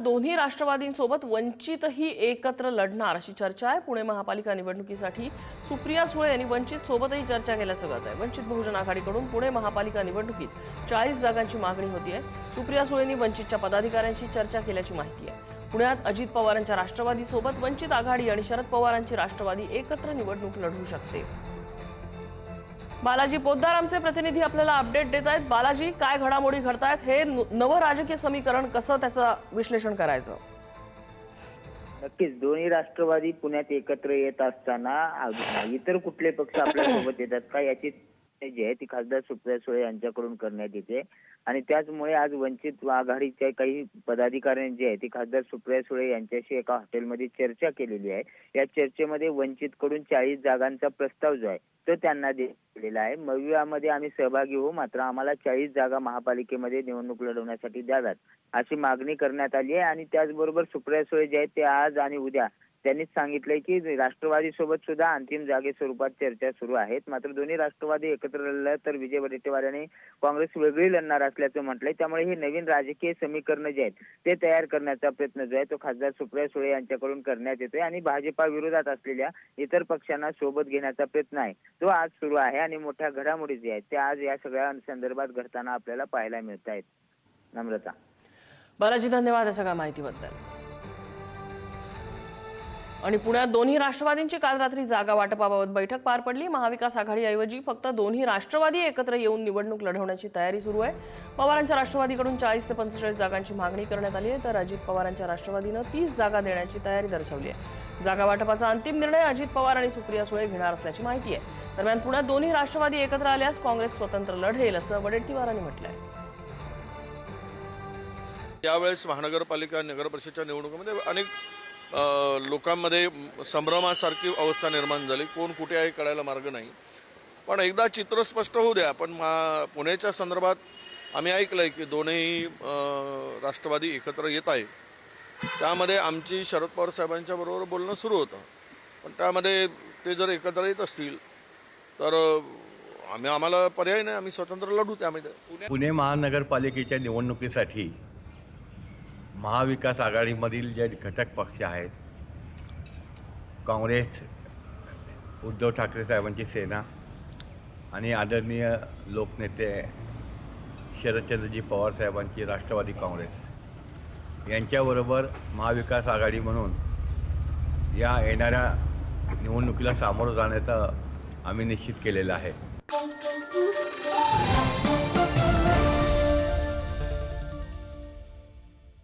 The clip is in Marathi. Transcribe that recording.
दोन्ही राष्ट्रवादींसोबत वंचितही एकत्र लढणार अशी चर्चा आहे। पुणे महापालिका निवडणुकीसाठी सुप्रिया सुळे यांनी वंचित सोबतही चर्चा केल्याचं कळत आहे। वंचित बहुजन आघाडीकडून पुणे महापालिका निवडणुकीत 40 जागांची मागणी होती आहे। सुप्रिया सुळेंनी वंचितच्या पदाधिकाऱ्यांशी चर्चा केल्याची माहिती आहे। पुण्यात अजित पवारांच्या राष्ट्रवादीसोबत वंचित आघाडी आणि शरद पवारांची राष्ट्रवादी एकत्र निवडणूक लढवू शकते। बालाजी पोद्दार आमचे प्रतिनिधी आपल्याला अपडेट देत आहेत। बालाजी, काय घडामोडी घडतायत? हे नवं राजकीय समीकरण कसं त्याचं विश्लेषण करायचं? नक्कीच दोन्ही राष्ट्रवादी पुण्यात एकत्र येत असताना इतर कुठले पक्ष आपल्या सोबत येतात का याची जी आहे ती खासदार सुप्रिया सुळे यांच्याकडून करण्यात येते आणि त्याचमुळे आज वंचित आघाडीच्या काही पदाधिकाऱ्यांनी जे आहे ती खासदार सुप्रिया सुळे यांच्याशी एका हॉटेलमध्ये चर्चा केलेली आहे। या चर्चेमध्ये वंचितकडून 40 जागांचा प्रस्ताव जो आहे तो त्यांना दिलेला आहे। मवियामध्ये आम्ही सहभागी होऊ, मात्र आम्हाला 40 जागा महापालिकेमध्ये निवडणूक लढवण्यासाठी द्याव्यात अशी मागणी करण्यात आली आहे। आणि त्याचबरोबर सुप्रिया सुळे जे आहेत ते आज आणि उद्या त्यांनीच सांगितलंय की राष्ट्रवादी सोबत सुद्धा अंतिम जागे स्वरूपात चर्चा सुरू आहेत। मात्र दोन्ही राष्ट्रवादी एकत्र लढलं तर विजय वडेट्टीवार आणि काँग्रेस वेगळी लढणार असल्याचं म्हटलंय। त्यामुळे हे नवीन राजकीय समीकरण जे आहेत ते तयार करण्याचा प्रयत्न जो आहे तो खासदार सुप्रिया सुळे यांच्याकडून करण्यात येतोय आणि भाजपा विरोधात असलेल्या इतर पक्षांना सोबत घेण्याचा प्रयत्न आहे तो आज सुरू आहे आणि मोठ्या घडामोडी जे आहेत त्या आज या सगळ्या संदर्भात घडताना आपल्याला पाहायला मिळत आहेत। नम्रता। बालाजी, धन्यवाद या सगळ्या माहितीबद्दल। आणि पुण्यात दोन्ही राष्ट्रवादींची काल रात्री जागा वाटपाबाबत बैठक पार पडली। महाविकास आघाडीऐवजी फक्त दोन्ही राष्ट्रवादी एकत्र येऊन निवडणूक लढवण्याची तयारी सुरू आहे। पवारांच्या राष्ट्रवादीकडून 40 ते 45 जागांची मागणी करण्यात आली आहे, तर अजित पवारांच्या राष्ट्रवादीनं 30 जागा देण्याची तयारी दर्शवली आहे। जागा वाटपाचा अंतिम निर्णय अजित पवार आणि सुप्रिया सुळे घेणार असल्याची माहिती आहे। दरम्यान पुण्यात दोन्ही राष्ट्रवादी एकत्र आल्यास काँग्रेस स्वतंत्र लढेल असं वडेट्टीवारांनी म्हटलं आहे। यावेळेस महानगरपालिका नगरपरिषदेच्या निवडणुकीमध्ये अनेक लोकांमध्ये संभ्रमासारखी अवस्था निर्माण झाली। कोण कुठे आहे कळायला मार्ग नाही। पण एकदा चित्र स्पष्ट होऊ द्या। पण पुण्याच्या संदर्भात आम्ही ऐकलंय की दोन्ही राष्ट्रवादी एकत्र येत आहे। त्यामध्ये आमची शरद पवार साहेबांच्या बरोबर बोलणं सुरू होतं, पण त्यामध्ये ते जर एकत्र येत असतील तर आम्हाला पर्याय नाही, आम्ही स्वतंत्र लढू। त्यामध्ये पुणे महानगरपालिकेच्या निवडणुकीसाठी महाविकास आघाडीमधील जे घटक पक्ष आहेत, काँग्रेस, उद्धव ठाकरे साहेबांची सेना आणि आदरणीय लोकनेते शरदचंद्रजी पवार साहेबांची राष्ट्रवादी काँग्रेस यांच्याबरोबर महाविकास आघाडी म्हणून या येणाऱ्या निवडणुकीला सामोरं जाण्याचं आम्ही निश्चित केलेलं आहे।